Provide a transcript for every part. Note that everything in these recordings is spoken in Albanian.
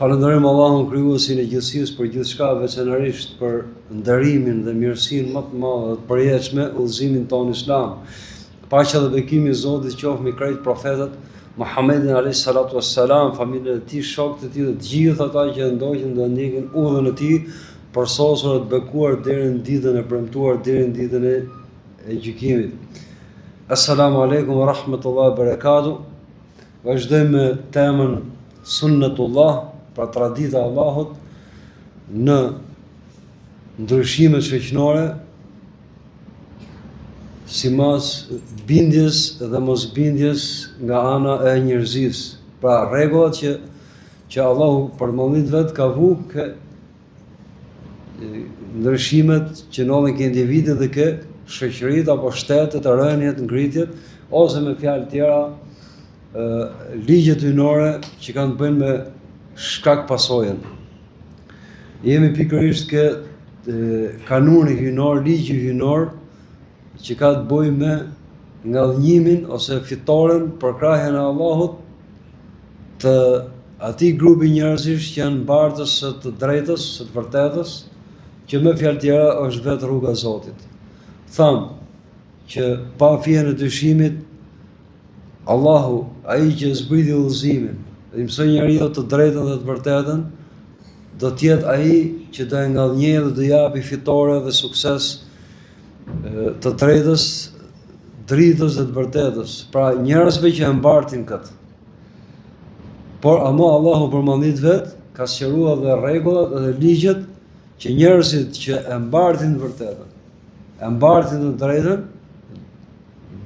Falenderojmë Allahun krijuesin e gjithësisë për gjithçka, veçanërisht për ndërimin dhe mirësinë më të madhe të përjetshme, udhëzimin tonë islam. Paqja dhe bekimi i Zotit qoftë me krejt profetët Muhammedin alayhis salatu wassalam, familjen e tij, shokët e tij dhe të gjithë ata që ndoqën dhe ndjekin udhën e tij, përsosur të bekuar deri në ditën e premtuar, deri në ditën e gjykimit. Assalamu alaikum wa rahmatullahi wa barakatuh. Vazhdojmë me temën Sunnetullah, pra tradita e Allahut në ndryshimet shoqërore, sipas bindjes dhe mosbindjes nga ana e njerëzisë. Pra rregullat që Allahu përmendit vet ka vënë ndryshimet që ndodhin ke individët dhe ke shoqëritë apo shtetet, rënjet, ngritjet, ose me fjalë tjera ligjet hyjnore që kanë të bëjnë me shkak pasojën. Jemi pikërisht ke kanuni hyjnor, ligji hyjnor që ka të bëjë me ngallënjimin ose fitoren për krahjen e Allahut të atij grupi njerëzish që janë mbartës së të drejtës, së të vërtetës, që me fjalë tjera është vetë rruga e Zotit. Tham që pa fije në dyshimit Allahu, ai që zbriti udhëzimin, dhe mësoi njeriu të drejtën dhe të vërtetën, do të jetë ai që do e ngallënjë dhe do japi fitore dhe sukses të drejtës, dritës dhe të vërtetës. Pra njerëzve që e mbartin këtë. Por ama Allahu përmendit vet ka sqaruar dhe rregullat dhe ligjet që njerëzit që e mbartin të vërtetën, e mbartin të drejtën,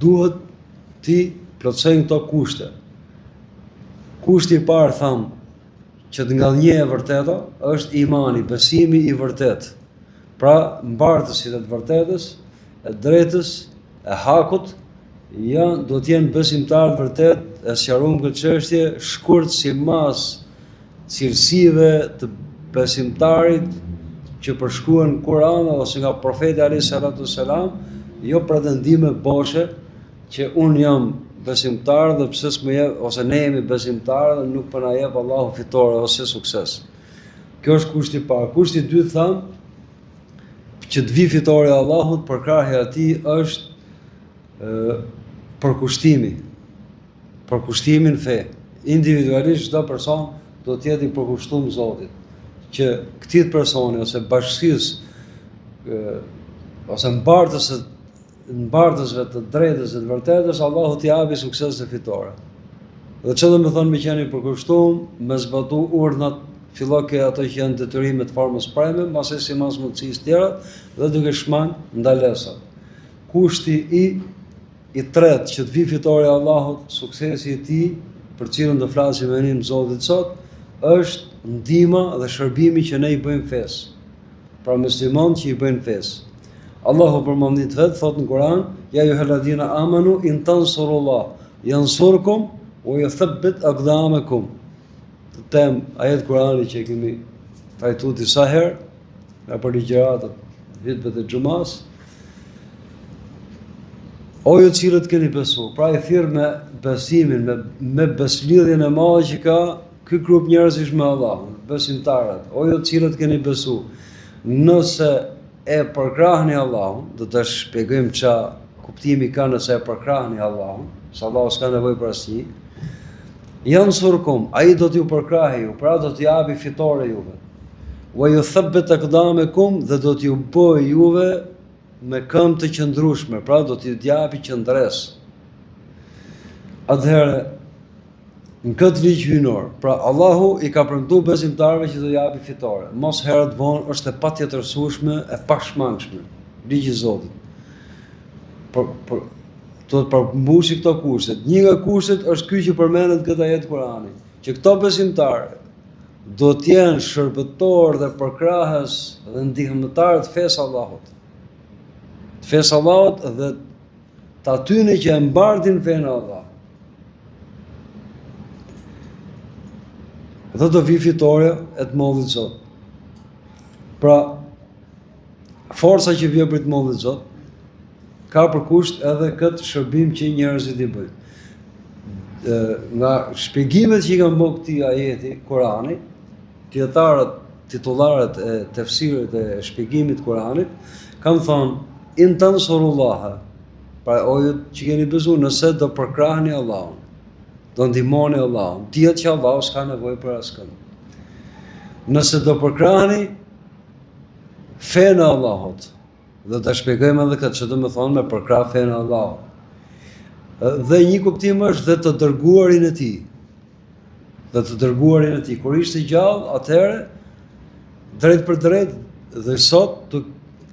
duhet ti plotësojnë këto kushte. Kushti i parë tham që të ngallënjë e vërteta është imani, besimi i vërtet. Pra mbartësit e të vërtetës, e drejtës, e hakut, do të jenë besimtarë vërtet, e sqaruam këtë çështje shkurt sipas cilësive të besimtarit që përshkruhen në Kur'an ose nga profeti alayhis salatu wassalam, jo pretendime boshe që un jam besimtar dhe pse s'më jep, ose ne jemi besimtarë dhe nuk po na jep Allahu fitore ose sukses. Kjo është kushti i parë. Kushti i dytë tham që të vi fitore e Allahut për krahja e tij është përkushtimi. Përkushtimi në fe. Individualisht çdo person do të jetë i përkushtuar Zotit, që këtij personi ose bashkisë ose mbartësve të drejtës dhe të vërtetës, Allahu t'i japi sukses dhe fitore. Dhe çfarë do të thonë me qenë i përkushtuar, me zbatu urdhnat, fillo ke ato që janë detyrime të formës prime, mbasi sipas mundësisë tjera dhe duke shmang ndalesat. Kushti i tretë që të vi fitore e Allahut, suksesi i tij, për cilën do flasim me emrin e Zotit sot, është ndihma dhe shërbimi që ne i bëjmë fesë. Pra muslimanët që i bëjnë fesë. Allahu përmendit vet thot në Kur'an, ja ayyuhalladhina amanu in tansurullah yansurkum wa yuthabbit aqdamakum. Tem ajet Kur'ani që kemi trajtuar disa herë nga për ligjëratat viteve të xumas. O ju cilët keni besuar, pra i thirr me besimin, me beslidhjen e madhe që ka ky grup njerëzish me Allahun, besimtarët. O ju cilët keni besuar, nëse e përkrahni Allahun, do të shpjegojmë çfarë kuptimi ka nëse e përkrahni Allahun, se Allahu s'ka nevojë për asnjë. Yansurkum, ai do t'ju përkrahë ju, pra do t'ju japi fitore juve. Wa yuthabbit aqdamakum, dhe do t'ju bëjë juve me këmbë të qëndrueshme, pra do t'ju japi qëndres. Atëherë në këtë ligj hyjnor, pra Allahu i ka premtuar besimtarëve që do japi fitore. Mos herët vonë është e patjetërsueshme, e pashmangshme, ligji i Zotit. Do të përmbushi këto kushte. Një nga kushtet është ky që përmendet këtë ajet Kur'ani, që këto besimtarë do të jenë shërbëtorë dhe përkrahës dhe ndihmëtarë të fesë Allahut. Të fesë Allahut dhe të atyre që e mbartin fenë e Allahut. Dhe do vi fitore e të mollit Zot. Pra, forca që vjen për të mollit Zot, ka për kusht edhe këtë shërbim që njerëzit i bëjnë. Nga shpjegimet që i kanë bërë këtij ajeti, Kurani, dietarët titullarët e tefsirit e shpjegimit të Kuranit kanë thënë in tansurullaha, pra o ju që keni besuar, nëse do përkrahni Allahun, do ndihmoni Allahun, dihet që Allahu s'ka nevojë për askënd. Nëse do përkrahni fenë e Allahut, dhe ta shpjegojmë edhe këtë që do të thonë me përkrah fenë e Allahut. Dhe një kuptim është dhe të dërguarin e tij. Dhe të dërguarin e tij. Kur ishte gjallë, atëherë drejt për drejt dhe sot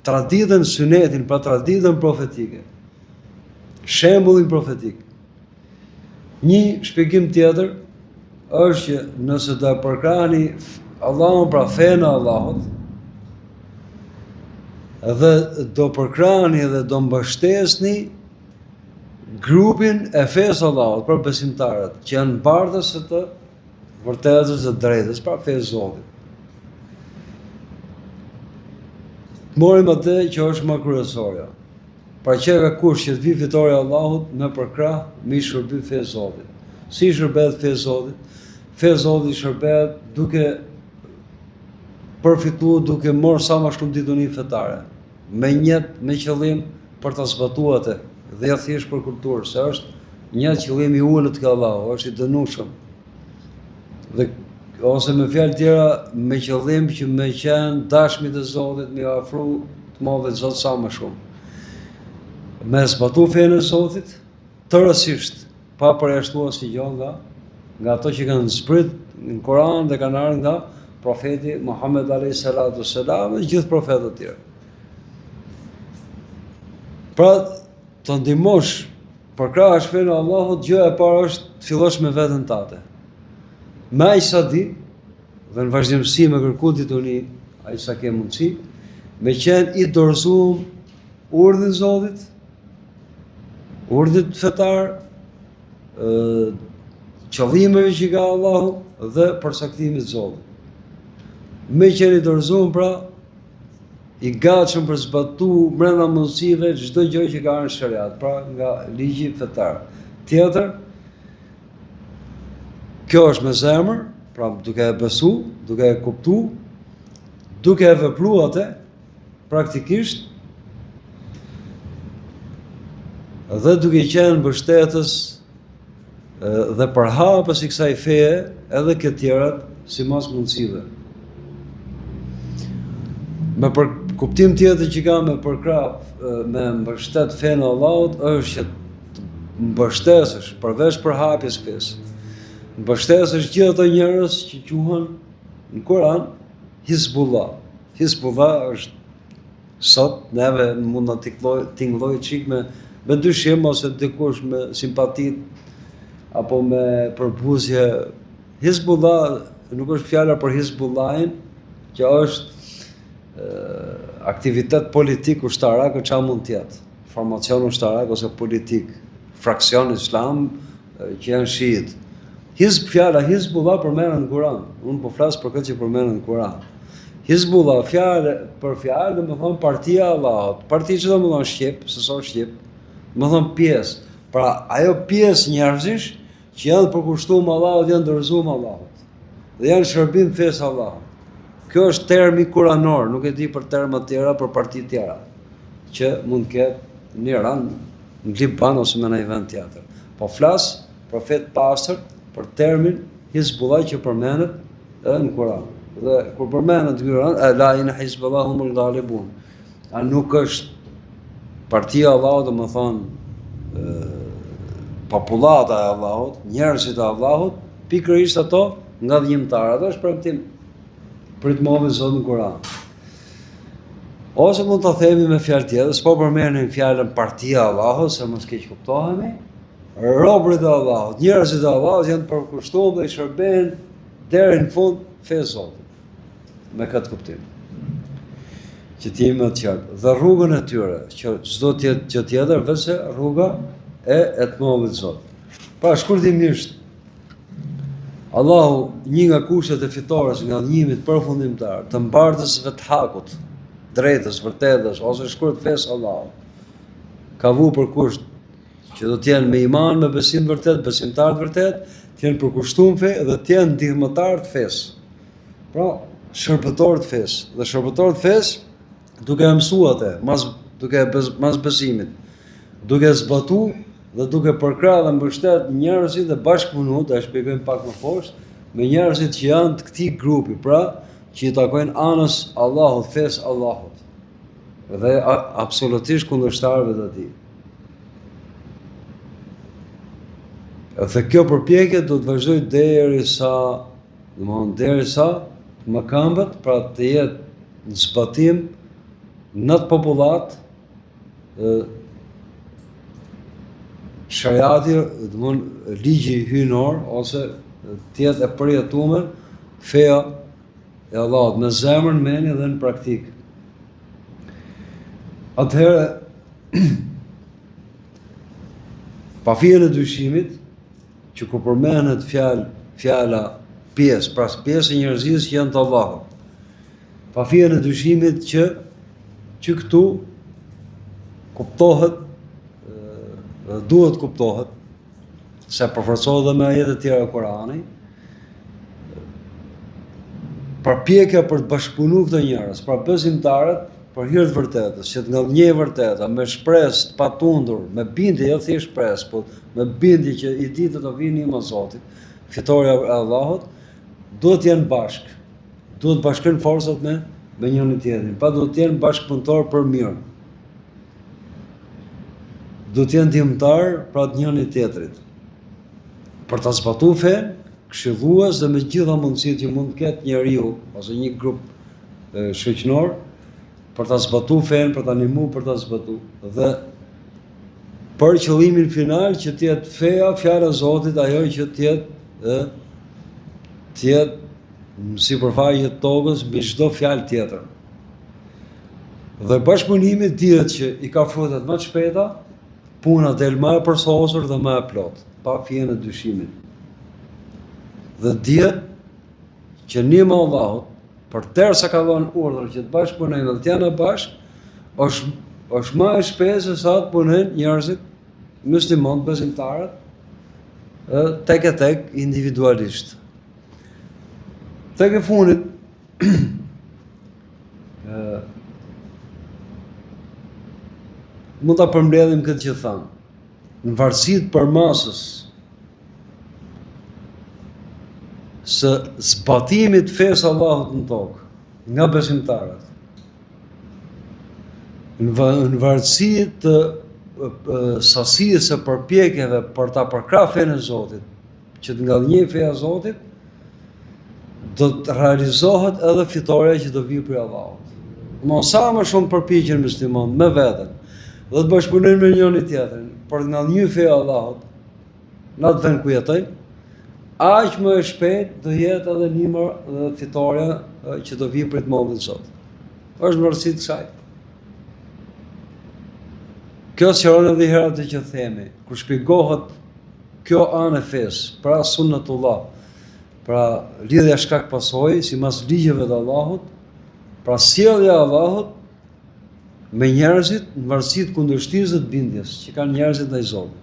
traditën sunetin, pra traditën profetike. Shembullin profetik. Një shpjegim tjetër është që nëse do përkrahni Allahun, pra fenë e Allahut, dhe do përkrahni dhe do mbështesni grupin e fesë Allahut, për besimtarët, që janë bardhës së të vërtetës dhe drejtës, pra fesë Zotit. Morim atë që është më kryesorja. Pra që ka kush që të vi fitore Allahut me përkrah, me i shërby fesë Zotit. Si i shërbet fesë Zotit? Fesë Zotit shërbet duke përfituar, duke marrë sa më shumë dituni fetare, me qëllim për të zbatuar atë, dhe ja thjesht për kulturë, se është një qëllim i ulët ka Allahu, është i dënueshëm. Dhe ose me fjalë tjera, me qëllim që me qenë dashmit e Zotit, me afru të madhe Zot sa më shumë. Me zbatu fenë e Zotit, tërësisht, pa përjashtuar si gjë nga ato që kanë zbrit në Koran dhe kanë ardhur nga profeti Muhammed alayhis salatu wassalam dhe gjithë profetët tjerë. Pra, të ndihmosh përkrahësh fenë e Allahut, gjëja e parë është të fillosh me veten tate. Me aq sa di, dhe në vazhdimsi me kërku dituni, aq sa ke mundësi, me qenë i dorëzuar urdhit Zotit, urdhit fetar, qëllimeve që ka Allahu dhe përcaktimit Zotit. Me qenë i dorëzuar, pra, i gatshëm për zbatu brenda mundësive çdo gjë që ka në shariat, pra nga ligji fetar. Tjetër, kjo është me zemër, pra duke e besu, duke e kuptu, duke e vepru atë, praktikisht, dhe duke qenë mbështetës dhe përhapës i kësaj feje, edhe këtë tjerat, si mas mundësive. Me kuptim tjetër që ka me përkrah, me mbështet fenë e Allahut, është që të mbështesësh përveç përhapjes fesë. Mbështesësh gjithë ato njerëz që quhen në Kur'an Hizbullah. Hizbullah është sot neve mund të tingëlloj çik me dyshim ose dikush me simpatit apo me përbuzje. Hizbullah nuk është fjala për Hizbullahin, që është aktivitet politik ushtarak, që mund tjetë, formacion ushtarak ose politik, fraksion islam që janë shiit. Fjala Hizbullah përmendet në Kur'an. Unë po flas për këtë që përmendet në Kur'an. Hizbullah, për fjalë, do të thonë partia e Allahut. Parti që do të thonë shqip, se sa shqip, do të thonë pjesë. Pra, ajo pjesë njerëzish që janë përkushtuar me Allahut, janë dorëzuar me Allahut. Dhe janë shërbim fesë Allahut. Kjo është termi kuranor, nuk e di për terma tjera, për parti tjera, që mund ketë në Iran, në Liban ose me në vend tjetër. Po flas profet pastër për termin Hizbullah që përmendet edhe në Kur'an. Dhe kur përmendet në Kur'an, la inna hizballahumul ghalibun. A nuk është partia e Allahut, do të thonë popullata e Allahut, njerëzit e Allahut, pikërisht ato nga dhjimtarët. Ato është premtim për të mohë Zot në Kur'an. Ose mund ta themi me fjalë tjetër, s'po përmendim fjalën partia e Allahut, se mos keq kuptohemi. Robërit e Allahut, njerëzit e Allahut janë përkushtuar dhe i shërbejnë deri në fund fesë Zotit. Me këtë kuptim. Që të jemi të qartë. Dhe rrugën e tyre, që çdo të jetë gjë tjetër veçse rruga e të mohë Zot. Pra shkurtimisht, Allahu, një nga kushtet e fitores nga dhënimit përfundimtar të mbartësve të hakut, drejtës, vërtetës, ose shkurt fesë Allahut, ka vu për kusht që do t'jenë me iman, me besim vërtet, besimtar të vërtet, t'jenë përkushtuar fe dhe t'jenë ndihmëtar të fesë. Pra, shërbëtor të fesë. Dhe shërbëtor të fesë, duke mësuar atë, mas besimit, duke zbatu dhe duke përkrah dhe mbështet njerëzit dhe bashkëpunu, ta shpjegojmë pak më poshtë, me njerëzit që janë të këtij grupi, pra, që i takojnë anës Allahut, fesë Allahut, dhe absolutisht kundërshtarëve të tij. Dhe kjo përpjekje do të vazhdojë derisa mëkambët, pra të jetë në zbatim në të popullat, shariati, ligji hyjnor, ose të jetë e përjetuar feja e Allahut me zemrën, mendjen dhe në praktikë. Atëherë, pa fije në dyshimit, që kur përmenet fjala pjesë, pra pjesë e njerëzisë që janë të Allahut, pa fije në dyshimit që këtu kuptohet, duhet kuptohet, se përforcohet dhe me ajete të tjera Kurani, përpjekja për të bashkëpunuar këto njerëz, pra besimtarët, për hir të vërtetës, që të ngallënjej vërteta, me shpresë të patundur, me bindje, jo thjesht shpresë, po me bindje që i ditë të vinë ima Zotit, fitoria e Allahut, duhet të jenë bashkë, duhet të bashkojnë forcat me njëri tjetrin, pa duhet të jenë bashkëpunëtor për mirë. Duhet të jenë ndihmëtar pra të njëri tjetrit. Për ta zbatuar fen, këshillues dhe me gjitha mundësitë që mund të ketë njeriu ose një grup shoqëror, për ta zbatuar fen, për ta ndihmuar për ta zbatuar, dhe për qëllimin final që të jetë feja, fjala e Zotit, ajo që të jetë sipërfaqe të tokës mbi çdo fjalë tjetër. Dhe bashkëpunimi dihet që i ka frutet më të shpejta, puna del më e përsosur dhe më e plot, pa fije në dyshimit. Dhe dihet që ndihma e Allahut, përderisa ka dhënë urdhër që të bashkëpunojnë dhe të janë bashkë, është më e shpejtë se sa të punojnë njerëzit muslimanë besimtarët tek e tek individualisht. Tek e fundit mund ta përmbledhim këtë që thamë. Në varësi të përmasës së zbatimit fesë Allahut në tokë nga besimtarët, në varësi të sasisë së përpjekjeve për ta përkrahur fenë e Zotit, që të ngallënjej feja e Zotit, do të realizohet edhe fitoria që do vijë prej Allahut. Mos sa më shumë përpiqen muslimanët me veten dhe të bashkëpunojnë me njëri tjetrin për të ngallënjur feja e Allahut në atë vend ku jetojnë, aq më e shpejt do jetë edhe ndihma dhe fitoria që do vijë prej Allahut Zot. Është vërtet kësaj. Kjo sqaron edhe herë atë që themi, kur shpjegohet kjo anë e fesë, pra sunnatullah, pra lidhja shkak pasojë, sipas ligjeve të Allahut, pra sjellja e Allahut me njerëzit në varësi të kundërshtisë dhe të bindjes që kanë njerëzit ndaj Zotit.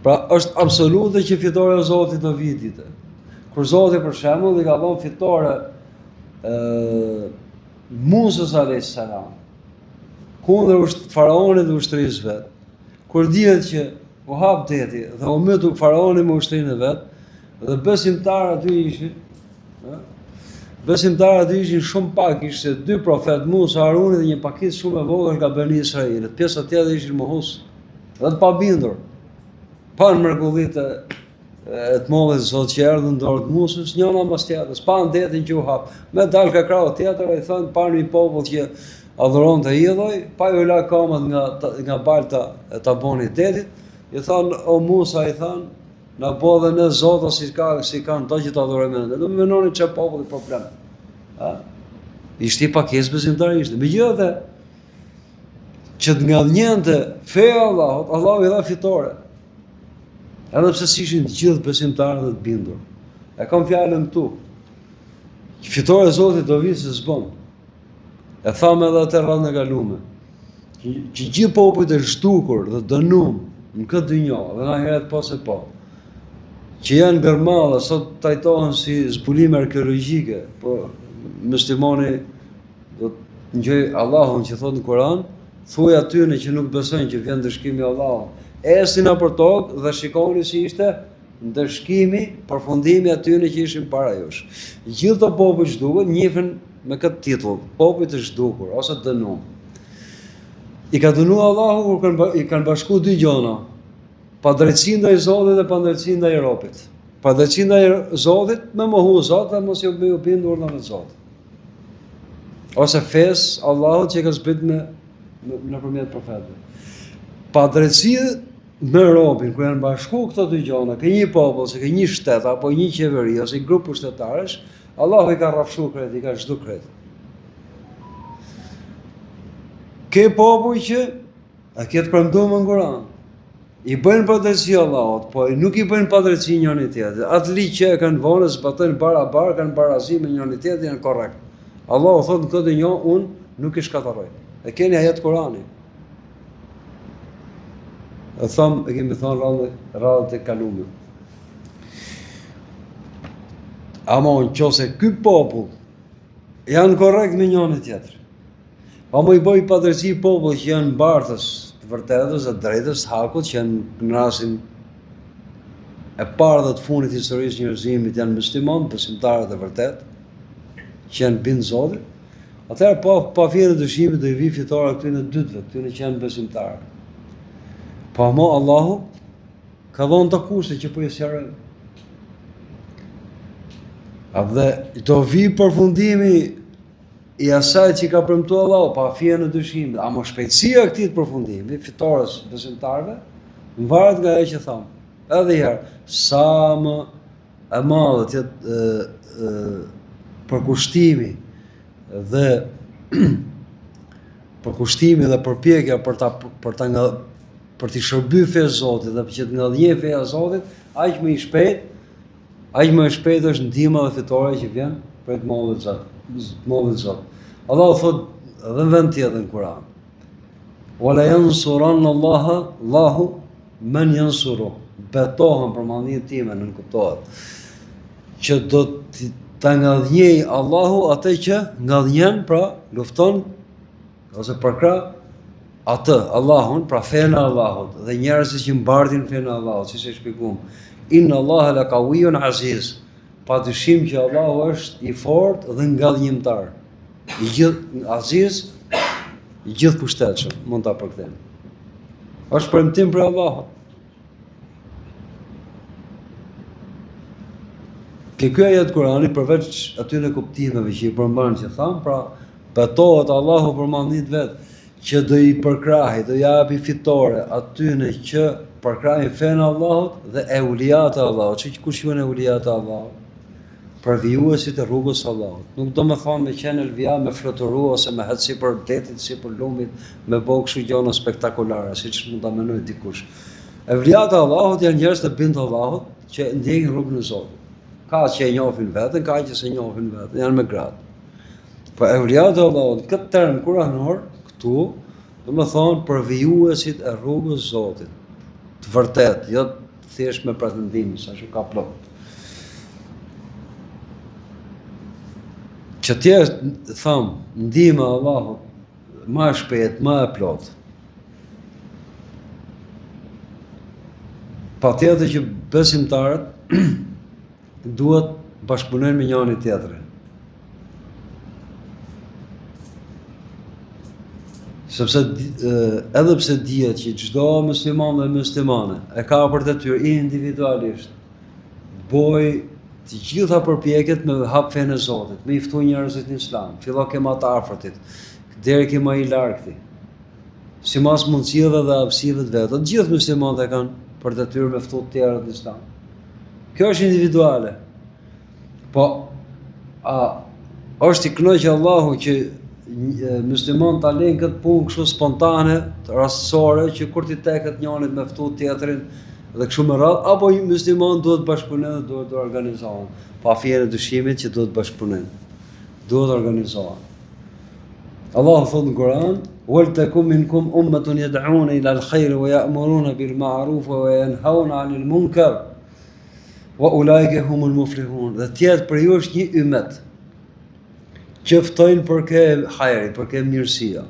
Pra është absolute që fitoria e Zotit do vijë ditë. Kur Zoti për shembull i ka dhënë fitore Musës alayhis salam kundër faraonit dhe ushtrisë vet, kur dihet që u hap deti dhe u mbytu faraoni me ushtrinë e vet, dhe besimtarët aty ishin shumë pak, ishte 2 profet, Musa, Haruni dhe një pakicë shumë e vogël nga Bani Israilit. Pjesa tjetër ishin mohus dhe të pabindur. Pa në mrekullitë e të mollit Zot që erdhën dorë të Musës, njëna mbas tjetrës, pa ndetin që u hap. Me dal ka krau tjetër, i thënë pa një popull që adhuronte idhuj, pa ju la kamat nga balta e tabonit detit, i thënë o Musa, i thënë na po dhe ne Zota si kanë to që të adhurojmë ne. Do më menoni çfarë populli problem. Ishte i pakesë besimtarisht. Megjithatë, që të ngallënjente feja e Allahut, Allahu i dha fitore. Edhe pse ishin të gjithë besimtarët dhe të bindur. E kam fjalën këtu. Fitoria e Zotit do vijë se s'bën. E thamë edhe atë radhën e kaluar. Që gjithë popujt e zhdukur dhe dënuar në këtë dynjë, dhe nga herët pas e po, që janë gërmalla, sot trajtohen si zbulime arkeologjike, po muslimani do të ngjoj Allahun që thot në Kur'an, thuaj atyre që nuk besojnë që vjen ndëshkimi i Allahut. Ecni nëpër tokë dhe shikoni si ishte ndëshkimi, përfundimi atyre që ishin para jush. Gjithë të popujt zhdukur njihen me këtë titull, popujt e zhdukur ose dënuar. I ka dënuar Allahu kur i kanë bashkuar dy gjëra, padrejtësi ndaj Zotit dhe padrejtësi ndaj robit. Padrejtësi ndaj Zotit me mohu Zot dhe mos u bindur në Zot. Ose fes Allahut që ka zbrit nëpërmjet profetëve. Padrejtësi me robin, kur janë bashku këto dy gjëra, ke një popull, se ke një shtet apo një qeveri ose një grup pushtetarësh, Allahu i ka rrafshuar krejt, i ka zhdu krejt. Ke popull që a ketë premtuar në Kur'an, i bëjnë padrejtësi Allahut, po nuk i bëjnë padrejtësi njëri tjetrit. Atë ligj që e kanë vënë, zbatojnë barabar, kanë barazi me njëri tjetrin, janë korrekt. Allahu thotë në këtë një, unë nuk i shkatërroj. E keni ajet Kur'ani. E kemi thonë radhët e kalume. Ama unë qose ky popull janë korrekt me njëri tjetër. Ama i bëj padrejtësi popull që janë mbartës të vërtetës e drejtës, hakut, që janë në rastin e parë dhe të fundit të historisë njerëzimit janë musliman, besimtarët e vërtet, që janë bind Zotit. Atëherë pa fjalë dyshimi do i vi fitore këtyre dytëve, këtyre që janë besimtarë. Po ama Allahu ka dhënë të kushte që po i sqarojnë. Dhe do vi përfundimi i asaj që ka premtuar Allahu, pa fjalë në dyshim, ama shpejtësia e këtij përfundimi, fitores besimtarëve, varet nga ajo që tham. Edhe herë, sa më e madhe të jetë përkushtimi dhe përpjekja për t'i shërbyer fesë Zotit dhe që të ngallënjej feja e Zotit, aq më e shpejt është ndihma dhe fitore që vjen prej të Madhit Zot. Allahu thot edhe në vend tjetër në Kur'an: "Wala yansuranna Allahu man yansuru." Betohem për mallëninë time, nuk kuptohet. Që do ta ngallënjej Allahu atë që ngallënjen, pra lufton ose përkrah atë Allahun, pra fenë e Allahut dhe njerëzit që mbartin fenë e Allahut, siç e shpjeguam. Inna Allaha la qawiyyun aziz. Pa dyshim që Allahu është i fortë dhe ngallënjimtar. I gjithë aziz, i gjithë pushtetshëm, mund ta përkthejmë. Është premtim për Allahut. Ky ajet Kur'ani përveç atyre kuptimeve që i përmban që tham, pra betohet Allahu për mallënitë vet, që do i përkrahi, do japi fitore atyre që përkrahin fenë e Allahut dhe euliat e Allahut. Kush janë euliat e Allahut? Përvijuesit e rrugës së Allahut. Nuk do me thonë me qenë elvia, me fluturu ose me hecë sipër detit, sipër lumit, me bëu kështu gjëra spektakolare, siç mund ta mendojë dikush. Euliat e Allahut janë njerëz të bindur Allahut që ndjekin rrugën e Zotit. Ka që e njohin veten, ka që se njohin veten, janë me gradë. Po euliat e Allahut, këtë term kuranor këtu, do me thonë përvijuesit e rrugës së Zotit. Të vërtet, jo thjesht me pretendim, sa që ka plot. Që tjerë, thamë, ndihma e Allahut, ma shpejt, ma e plot. Patjetër që besimtarët duhet bashkëpunojnë me njëri tjetrin. Sepse edhe pse dihet që çdo musliman dhe muslimane e ka për detyrë individualisht bëj të gjitha përpjekjet me hap fenë e Zotit, me i ftoj njerëzit në Islam, fillo ke më të afërtit, deri ke më i largëti. Simas mundësive dhe hapësive të veta, të gjithë muslimanët e kanë për detyrë me ftu të tjerët në Islam. Kjo është individuale. Po është i kënaqur Allahu që musliman ta lejnë këtë punë kështu spontane, rastësore, që kur ti teket njëri me ftu tjetrin dhe kështu me radhë, apo një musliman duhet bashkëpunojnë, duhet të organizohen. Pa fjalë dyshimit që duhet bashkëpunojnë. Duhet organizohen. Allahu thotë në Kur'an: "Wal takum minkum ummatun yad'una ila al-khayr wa ya'muruna bil ma'ruf wa yanhauna 'anil munkar." wa ulaike humul muflihun, dhe tjetë për ju është një ymet që ftojnë për ke hajri, për ke mirësia,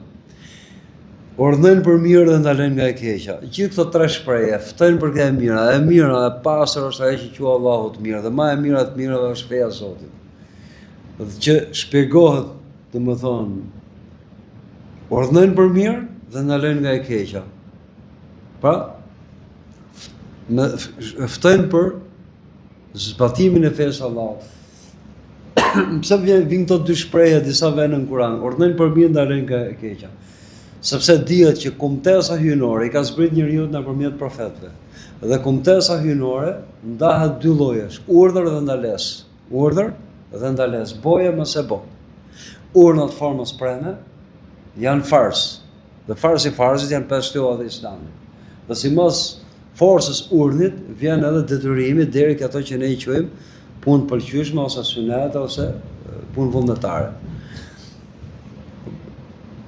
urdhënojnë për mirë dhe ndalojnë nga e keqja. Gjithë këto tre shpreje ftojnë për ke e mira e pastër është ajo që quhet Allahu të mirë, dhe më e mira të mirave është feja e Zotit. Dhe që shpjegohet, domethënë, urdhënojnë për mirë dhe ndalojnë nga e keqja. Pra, ftojnë për zbatimin e fesë Allahut. Pse vijnë këto dy shprehje disa vende në Kur'an, urdhënojnë për mirë, ndalojnë nga e keqja. Sepse dihet që kumtesa hyjnore i ka zbrit njeriu nëpërmjet profetëve. Dhe kumtesa hyjnore ndahet dy llojesh, urdhër dhe ndalesë. Urdhër dhe ndalesë, boje mos e bo. Urdhët formës preme janë fars. Dhe farsit janë 5 shtyllat e Islamit. Dhe sipas forcës urdhnit vjen edhe detyrimi deri ato që ne i quajmë punë pëlqyeshme ose sunete ose punë vullnetare.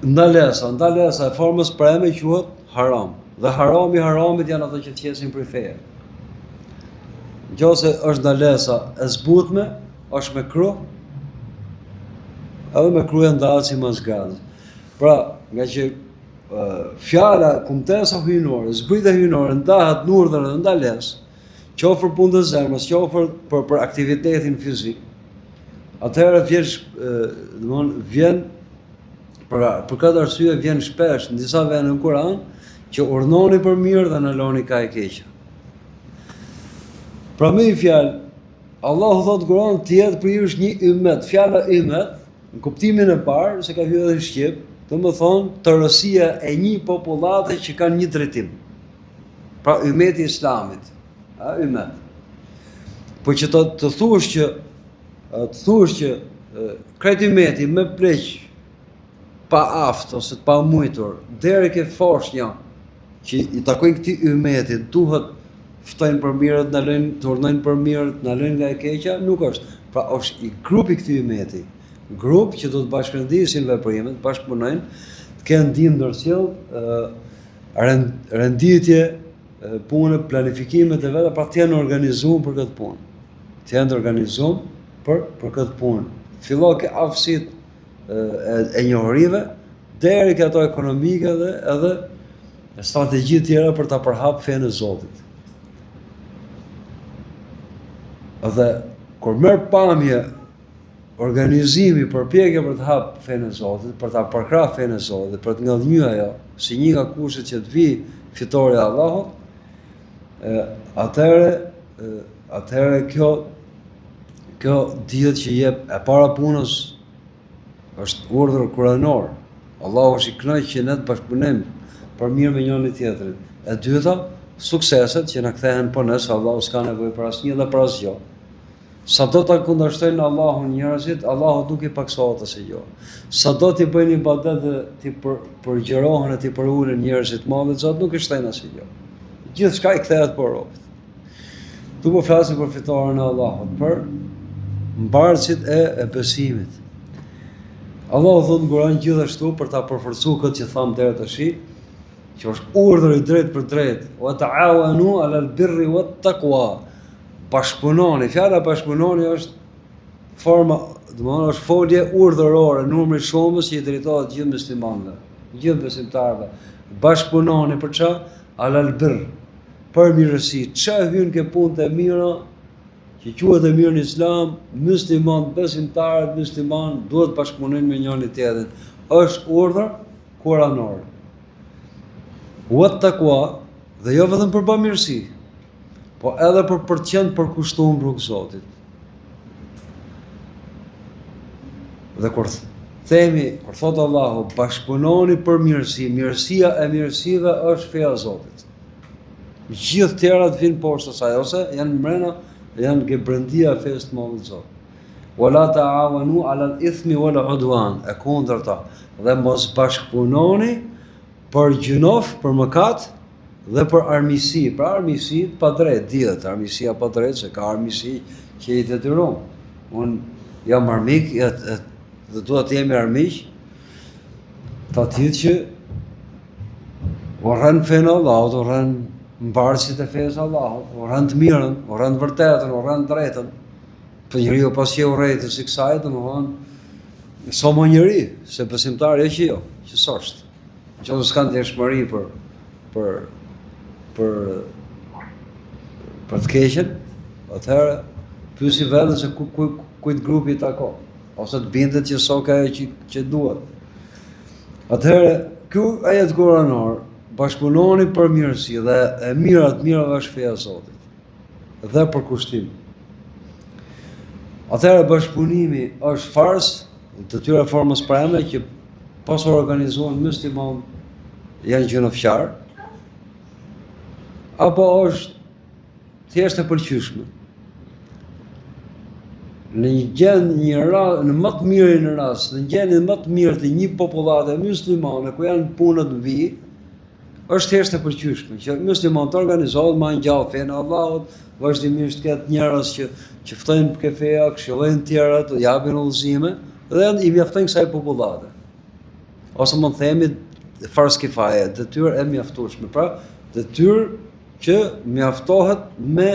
Ndalesa e formës preme quhet haram. Dhe haramit janë ato që qesin për feje. Nëse është ndalesa e zbutme, është me kruh, edhe me kruh ndahet si mazgaz. Pra, nga që fjala kumtesa hyjnore, zbritja hyjnore ndahet në urdhër dhe ndalesë, qoftë për punë të zemrës, qoftë për aktivitetin fizik, atëherë vjen për këtë arsye vjen shpesh në disa vende në Kur'an që urdhnoni për mirë dhe ndaloni nga e keqja. Pra me një fjalë, Allahu thotë Kur'an të jetë për ju është një ymet. Fjala ymet, në kuptimin e parë, se ka hyrë edhe në shqip, domethënë tërësia e një popullate që kanë një drejtim. Pra ymeti i Islamit, ymet. Po që të thuash që krejt ymeti me pleq pa aft ose të pa mujtur, deri ke foshnja që i takojnë këtij ymeti, duhet ftojnë për mirë, të urdhënojnë për mirë, të ndalojnë nga e keqja, nuk është. Pra është i grupi këtij ymeti, grup që do të bashkëndisin veprimet, bashkëpunojnë, të kenë ndihmë ndërsjell, renditje, punë, planifikimet e veta, pra të jenë organizuar për këtë punë. Të jenë organizuar për këtë punë. Fillo ke aftësitë e njohurive, deri ke ato ekonomike dhe edhe strategji tjera për ta përhap fenë e Zotit. Dhe kur merr pamje organizimi, përpjekje për të hap fenë e Zotit, për ta përkrah fenë e Zotit, për të ngellnjë ajo, si një nga kushtet që të vi fitoria e Allahut, atëherë kjo dihet që jep e para punës është urdhër kuranor. Allahu është i kënaqur që ne të bashkëpunojmë për mirë me njëri tjetrin. E dyta, sukseset që na kthehen po nëse Allahu s'ka nevojë për asnjë dhe për asgjë. Sa do ta kundërshtojnë Allahun njerëzit, Allahu nuk i paksohet asë gjë. Sa do t'i bëjnë ibadet dhe t'i përgjërohen e t'i përulen njerëzit madhe, Zot nuk i shtojnë asë gjë. Gjithçka i kthehet për robët. Tu po flasim për fitoren e Allahut, për mbarësit e besimit. Allahu thotë në Kur'an gjithashtu për ta përforcuar këtë që tham deri tash, që është urdhër i drejtë për drejtë, wa ta'awanu 'alal birri wat taqwa. Bashkëpunoni, fjala bashkëpunoni është forma, domethënë është folje urdhërore, numri shumës që i drejtohet gjithë muslimanëve, gjithë besimtarëve. Bashkëpunoni për çfarë? 'Alal birr, për mirësi. Çfarë hyn ke punët e mira që quhet e mirë në Islam, musliman, besimtarët musliman duhet bashkëpunojnë me njëri tjetrin. Është urdhër kuranor. Wat taqwa, dhe jo vetëm për bamirësi, po edhe për të qenë përkushtuar në rrugë Zotit. Dhe kur thotë Allahu, bashkëpunoni për mirësi, mirësia e mirësive është feja e Zotit. Gjithë tjerat vinë poshtë asaj, ose janë mbrenda, janë gebrendia e fesë të madhe të Zotit. Wala ta'awanu 'alal ithmi wal 'udwan, e kundërta, dhe mos bashkëpunoni për gjinof, për mëkat dhe për armiqësi. Pra armiqësi pa drejt, dihet, armiqësia pa drejt, se ka armiqësi që i detyron. Unë jam armik, dhe duhet të jemi armiq, ta ditë që urren fenë Allahut, urren mbarësit e fesë Allahut, urren të mirën, urren të vërtetën, urren të drejtën. Po njeriu pas që urrejtë si kësaj, domethënë so më njeri, se besimtari që jo, që s'është. Që s'kan dëshmëri për të keqen, atëherë pyesi veten se kujt grupi ta ka, ose të bindet që so ka që duhet. Atëherë ky ajet kuranor bashkëpunoni për mirësi dhe e mirat është feja e Zotit dhe për kushtim. Atëherë bashkëpunimi është farz të tyre formës preme që pas organizohen musliman janë gjinofqar, apo është thjesht e pëlqyeshme. Në më të mirin rast, në gjendjen më të mirë të një popullate muslimane ku janë punët në vijë, është thjesht e pëlqyeshme që muslimanët organizohen me ngjall fenë e Allahut, vazhdimisht ketë njerëz që ftojnë për kefeja, këshillojnë tjerat, japin udhëzime dhe i mjaftojnë kësaj popullate. Ose mund të themi farz kifaje, detyrë e mjaftueshme. Pra, detyrë që mjaftohet me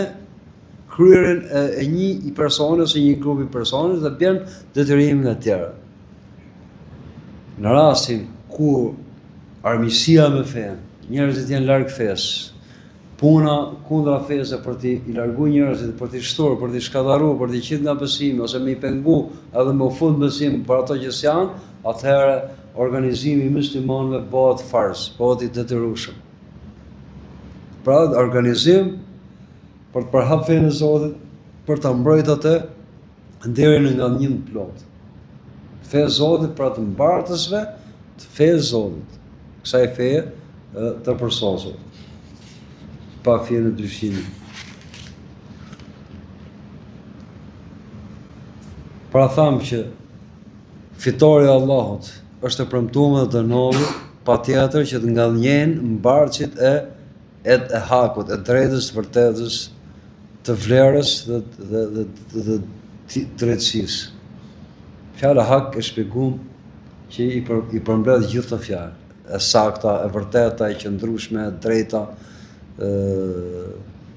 kryerjen e një personi ose një grupi personësh dhe bën detyrimin e tjerë. Në rastin ku armiqësia me fen, njerëzit janë larg fesë, puna kundra fesë për t'i larguar njerëzit, për t'i shtuar, për t'i shkatërruar, për t'i qitë nga besimi ose me i pengu edhe me u fund besim për ato që s'janë, atëherë organizimi i muslimanëve bëhet farz, bëhet i detyrueshëm. Pra, organizim për të përhap fenë e Zotit, për ta mbrojtur atë deri në ngallënim të plotë. Fe e Zotit pra të mbartësve të fe e Zotit, kësaj feje të përsosur, pa fije në dyshimi. Pra thamë që fitore e Allahut është e premtuar dhe dënohet patjetër që të ngallënjejnë mbartësit e hakut, e drejtës, vërtetës, të vlerës dhe drejtësisë. Fjala hak e shpjeguar që i përmbledh gjithë të fjalë, e sakta, e vërteta, e qëndrueshme, e drejta,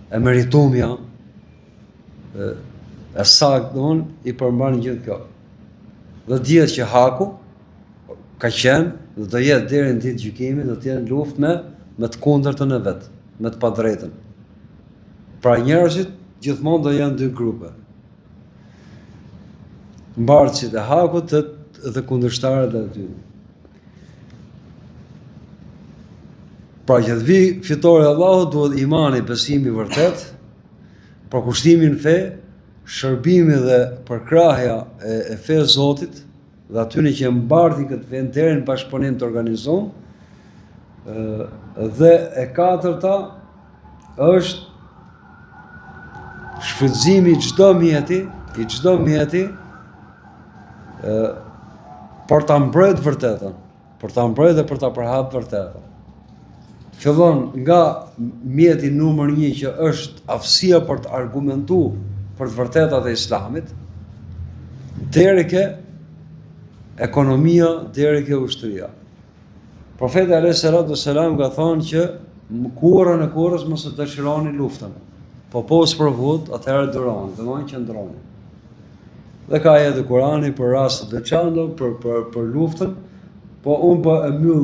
e meritumja, e saktë, i përmban gjithë kjo. Dhe dihet që haku ka qenë dhe do jetë deri në ditë gjykimit, do të jenë luftë me të kundërtën e vet, me të padrejtën. Pra njerëzit gjithmonë do janë dy grupe. Mbartësit e hakut dhe kundërshtarët e tyre. Pra që të vi fitore e Allahut duhet imani, besimi vërtet, pra kushtimi në fe, shërbimi dhe përkrahja e fe Zotit, dhe atyre që mbartin këtë fe deri në bashkëpunim të organizuar, dhe e katërta është shfrytëzimi i çdo mjeti për ta mbrojtur vërtetën, për ta mbrojtur dhe për ta përhapur vërtetën. Fillon nga mjeti numër 1 që është aftësia për të argumentuar për të vërtetat e Islamit, deri ke ekonomia, deri ke ushtria. Profeti alayhis salam ka thonë që kurrën e kurrës mos e dëshironi luftën. Po s'provot, atëherë duroni, domthonjë qëndroni. Dhe ka edhe Kurani për raste të veçanta për luftën, po unë po e mbyll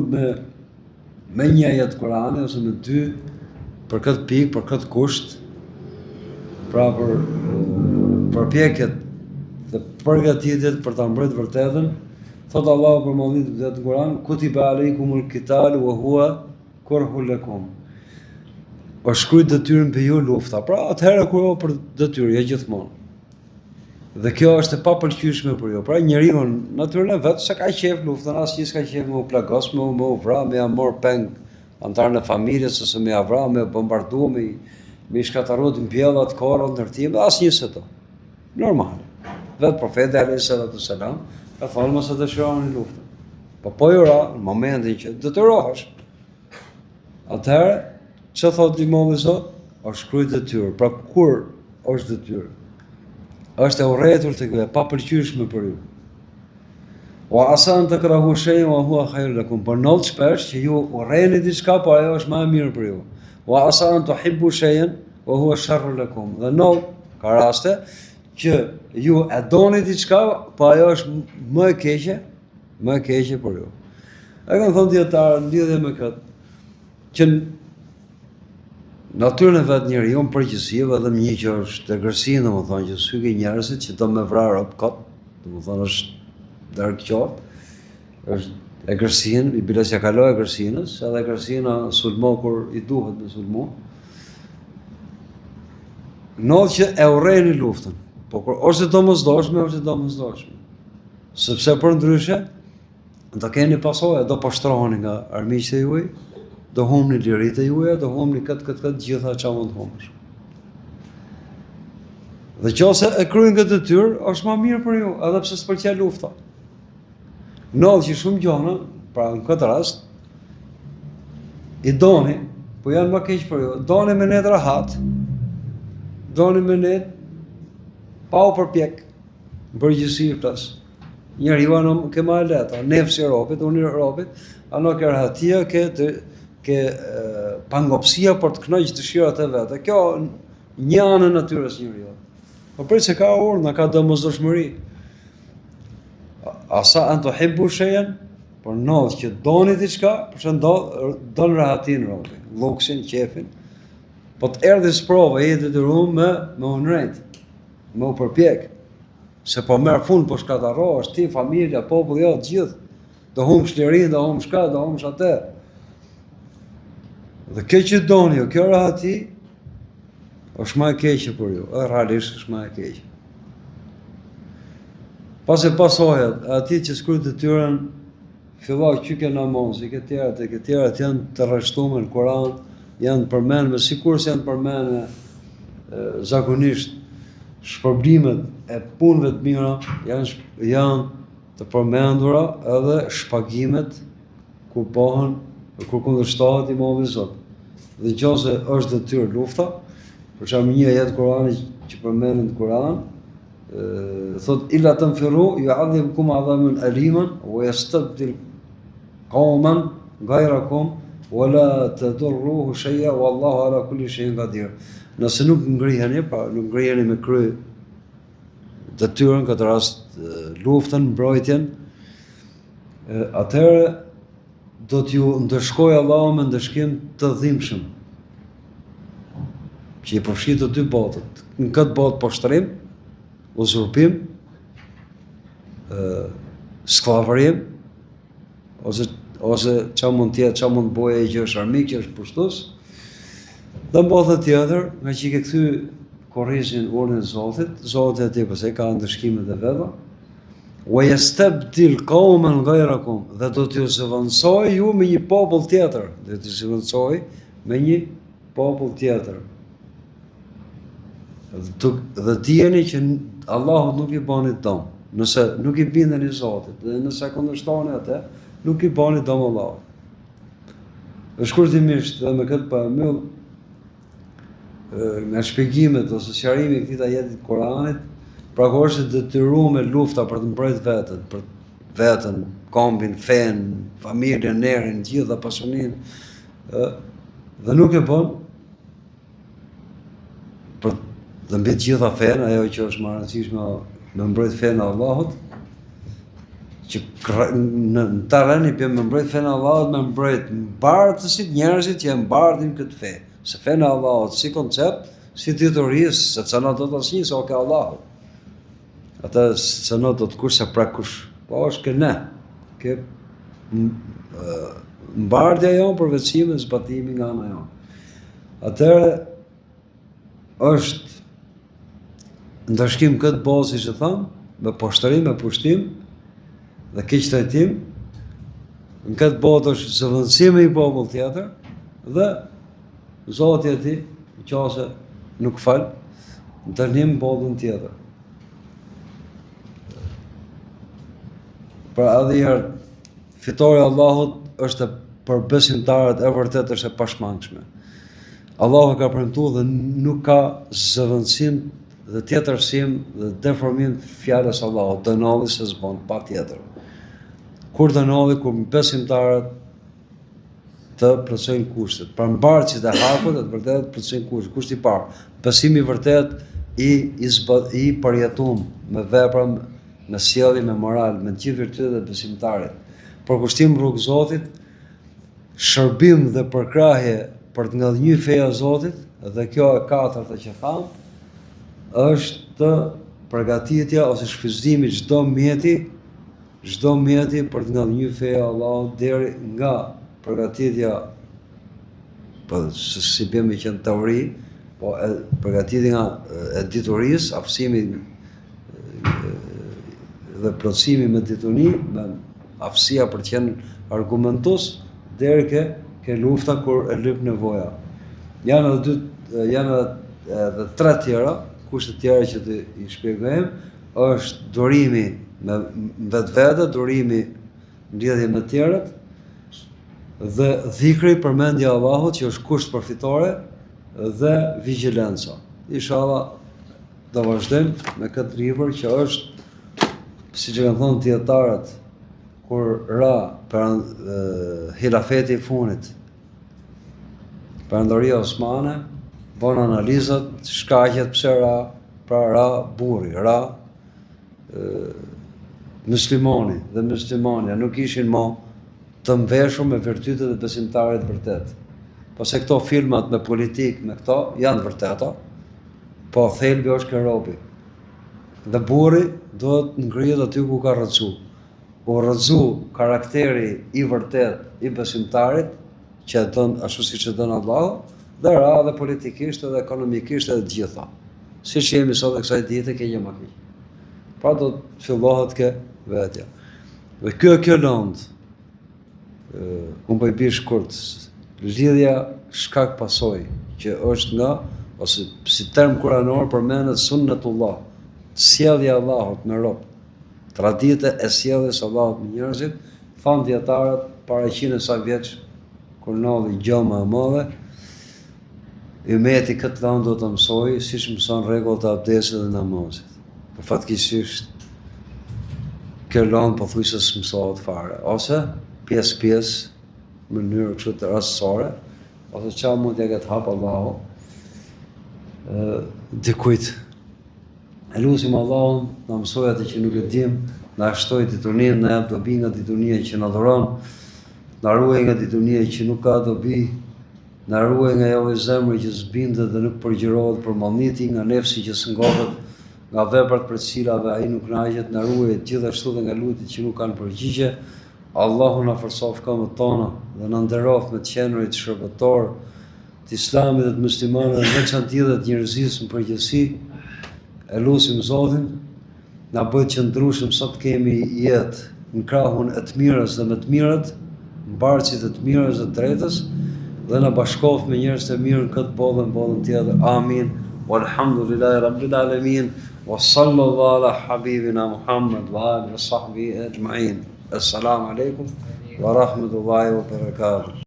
me një ajet Kurani ose me dy për këtë pikë, për këtë kusht, pra për përpjekjet dhe përgatitjet për ta mbrojtur vërtetën. Thot Allahu për mëllit të Kur'an, kutiba aleikumul qitalu wa huwa kurhun lakum. O shkruajt detyrën për ju lufta. Pra atëherë kur për detyrë, gjithmonë. Dhe kjo është e papëlqyeshme për ju. Pra njeriu natyrën e vet s'ka qejf luftën, asnjë s'ka qejf me u plagos, me u vra, me ia marr peng antarën e familjes ose me ia vra, me bombardu, me shkatërrot mbjellat, korra, ndërtime, asnjë se to. Normal. Vetë profeti alayhis salam ka thonë mos e dëshironi luftën. Po jura, në momentin që detyrohesh, atëherë, që thot Imam Zot? Është shkruajt detyrë. Pra kur është detyrë? Është e urrëtur të kjo, e papëlqyeshme për ju. Wa asan takrahu shay'an wa huwa khayrun lakum. Por not shpesh që ju urreni diçka, por ajo është më e mirë për ju. wa asa an tuhibbu shay'an wa huwa sharrun lakum. Dhe ka raste që ju e doni diçka, po ajo është më e keqe për ju. E kanë thënë dietarë në lidhje me këtë, që natyrën e vetë njeriu në përgjithësi, vetëm një që është egërsia, domethënë që syke njerëzit që do me vrarë rob kot, domethënë është darkëqort, është egërsin, i biles ja kaloi egërsinës, edhe egërsina sulmo kur i duhet me sulmo. Ndodh që e urrejnë luftën, po kur ose domosdoshme ose domosdoshme. Sepse për ndryshe do keni pasojë, do poshtroheni nga armiqtë juaj, do humni liritë juaja, do humni këtë gjitha çka mund të humësh. Dhe nëse e kryejnë këtë detyrë, është më mirë për ju, edhe pse s'pëlqen lufta. Ndodh që shumë gjona, pra në këtë rast, i doni, po janë më keq për ju, doni me net rahat, doni me net pa u përpjek, në përgjithësi flas. Njeriu anë ke më lehtë, nefsi i robit, unë i robit, anë ka rahatia, ke pangopsia për të kënaqur dëshirat e veta. Kjo një anë e natyrës njeriu. Po për se ka urdhë, ka domosdoshmëri. Asa an tuhibbu shay'an, por ndodh që doni diçka, për shembull don rahatin robi, luksin, qefin. Po të erdhi sprova, je detyruar me unrejt, me u përpjek. Se po merr fund, po shkatarrohesh ti, familja, populli, jo, të gjithë. Do humsh lirinë, do humsh ka, do humsh atë. Dhe kjo që doni ju, kjo rahati, është më e keqe për ju, realisht është më e keqe. Pas e pasojat, ati që s'kryjnë detyrën, filloj qyke namazit, këtjerat janë të rreshtuar në Kur'an, janë përmendur sikur se janë përmendur zakonisht shpërblimet e punëve të mira janë të përmendura edhe shpagimet kur kundërshtohet imamit Zot. Dhe nëse është detyrë lufta, për shembull një ajet Kur'ani që përmendet në Kur'an, thot illa tanfiru yu'adhibkum 'adhaban aliman wa yastabdil qauman ghayrakum wa la tadurruhu shay'a wallahu ala kulli shay'in qadir. Nëse nuk ngriheni, pra nuk ngriheni me kry detyrën, këtë rast luftën, mbrojtjen, atëherë do t'ju ndëshkojë Allahu me ndëshkim të dhimbshëm, që i përfshin të dy botët. Në këtë botë poshtrim, uzurpim, sklavërim, ose çfarë mund të jetë, çfarë mund të bëjë që është armik, që është pushtues. Dhe në botën tjetër, nga që i ke kthy korrizin urdhën e Zotit, Zoti aty pse ka ndëshkimet e veta. Wa yastabdil qauman ghayrakum, dhe do t'ju zëvendësoj ju me një popull tjetër, do t'ju zëvendësoj me një popull tjetër. Dhe dijeni që Allahu nuk i bani dëm, nëse nuk i bindeni Zotit, dhe nëse kundërshtoni atë, nuk i bani dëm Allahut. Shkurtimisht, dhe me këtë pa mbyll, nga shpjegimet ose sqarimi i këtij ajeti të Kuranit, pra kur është detyruar me lufta për të mbrojtur veten, kombin, fen, familjen, nerin, gjitha pasuninë, dhe nuk e bën për dhe mbi të gjitha fen, ajo që është më e rëndësishme me mbrojt fen e Allahut, që në terren i bën me mbrojt fen e Allahut, me mbrojt mbartësit, njerëzit që e mbardhin këtë fe. Se fen e Allahut si koncept, si dituris, se cënot do të asnjë, se o ke Allahut. Ata cënot do të kush se pra kush, po është ke ne, ke mbardhja jonë, përveçimi, zbatimi nga ana jonë. Atëherë është ndërshkim këtë bazë, siç e tham, me poshtrim, me pushtim dhe keq trajtim. Në këtë botë është zëvendësimi i popullit tjetër dhe Zoti aty, nëse nuk fal, ndërnim bollën tjetër. Pra edhe herë, fitoria e Allahut është për besimtarët e vërtet është e pashmangshme. Allahu ka premtuar dhe nuk ka zëvendësim dhe tjetërsim dhe deformim të fjalës Allahut, dënovi se s'bën patjetër. Kur dënovi, kur besimtarët të plotësojnë kushtet. Për mbartësit e hakut, të vërtet plotësojnë kushtet. Kushti i parë, besimi i vërtet i përjetuar me vepra, me sjellje, me moral, me gjithë virtytet e besimtarit. Përkushtim rrugë Zotit, shërbim dhe përkrahje për të ngallënjur feja e Zotit, dhe kjo e katërta që tham, është përgatitja ose shfrytëzimi çdo mjeti për të ngallënjur feja e Allahut, deri nga përgatitja, si bëjmë që në teori, po përgatitja e diturisë, aftësimi dhe plotësimi me dituni, me aftësia për të qenë argumentues, deri ke lufta kur e lyp nevoja. Janë edhe tre tjera, kushte tjera që të i shpjegojmë, është durimi me vetvete, durimi në lidhje me tjerët, dhe dhikri, përmendja e Allahut, që është kusht përfitore, dhe vigjilenca. Inshallah do vazhdojmë me këtë libër që është, siç e kanë thënë dietarët, kur ra hilafeti i funit, Perandoria Osmane, bon analizat, shkaqet pse ra, pra ra burri, ra muslimani dhe muslimanja nuk ishin më të mveshur me virtytet e besimtarit vërtet. Pse këto filmat me politik, me këto, janë vërteta, po thelbi është ke robi. Dhe burri duhet ngrihet aty ku ka rrëcu. U rrëzu karakteri i vërtet i besimtarit, që e don ashtu siç e don Allahu, dhe ra dhe politikisht edhe ekonomikisht edhe gjitha. Siç jemi sot e kësaj dite ke një më keq. Pra do të fillohet ke vetja. Dhe kjo lëndë, unë po i bëj shkurt, lidhja shkak pasoj, që është nga, ose si term kuranor përmendet sunnetullah, sjellja e Allahut me rob, tradita e sjelljes së Allahut me njerëzit, thanë dietarët para 100 sa vjeç, kur ndodhi gjoma e madhe, ummeti këtë lëndë do të mësojë, siç mëson rregullat e abdesit dhe namazit. Por fatkeqësisht kjo lëndë pothuajse s'mësohet fare, ose pjesë në mënyrë kështu të rastësore, ose çfarë mund t'ja ketë hap Allahu dikujt. E lutim Allahun na mësoj atë që nuk e dim, na shtoj diturinë, na jap dobi nga ditunia që na dhuron, na ruaj nga ditunia që nuk ka dobi, na ruaj nga ajo zemër që zbindet dhe nuk përgjërohet për mallniti, nga nefsi që s'ngohet, nga veprat për të cilave ai nuk kënaqet, na ruaj gjithashtu dhe nga lutjet që nuk kanë përgjigje. Allahu na forcof këmbët tona dhe na nderoft me të qenurit shërbëtor të Islamit dhe të muslimanëve në veçantë dhe të njerëzisë në përgjithësi. E lutim Zotin, na bëj që ndrushëm sa të kemi jetë në krahun e të mirës dhe me të mirët, mbartësit e të mirës dhe të drejtës, dhe na bashkoft me njerëz të mirë në këtë botë dhe në botën tjetër. Amin. Walhamdulillahi rabbil alamin. Wa sallallahu ala habibina Muhammad wa alihi wa sahbihi ajma'in. Assalamu alaikum wa rahmatullahi wa barakatuh.